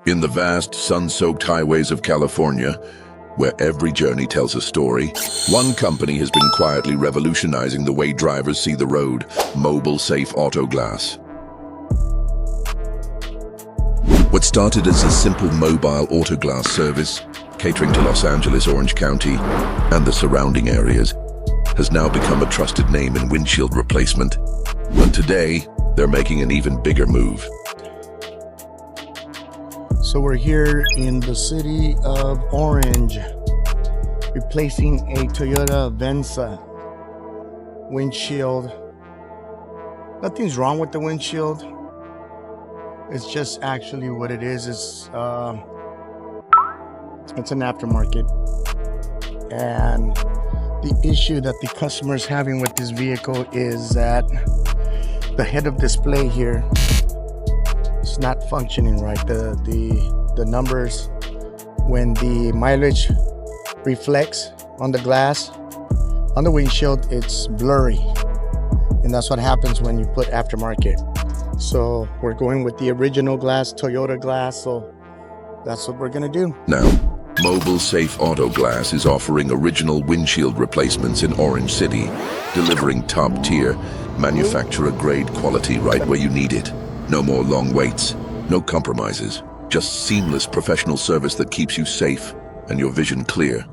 In the vast, sun-soaked highways of California, where every journey tells a story, one company has been quietly revolutionizing the way drivers see the road: mobile safe auto glass. What started as a simple mobile auto glass service, catering to Los Angeles, Orange County, and the surrounding areas, has now become a trusted name in windshield replacement. But today, they're making an even bigger move. So we're here in the city of Orange, replacing a Toyota Venza windshield. Nothing's wrong with the windshield. It's just actually what it is. It's an aftermarket. And the issue that the customer is having with this vehicle is that the head of display here is not functioning right. The numbers, when the mileage reflects on the glass, on the windshield, it's blurry. And that's what happens when you put aftermarket. So we're going with the original glass, Toyota glass, so that's what we're gonna do. Now, Mobile Safe Auto Glass is offering original windshield replacements in Orange City, delivering top-tier, manufacturer-grade quality right where you need it. No more long waits, no compromises, just seamless professional service that keeps you safe and your vision clear.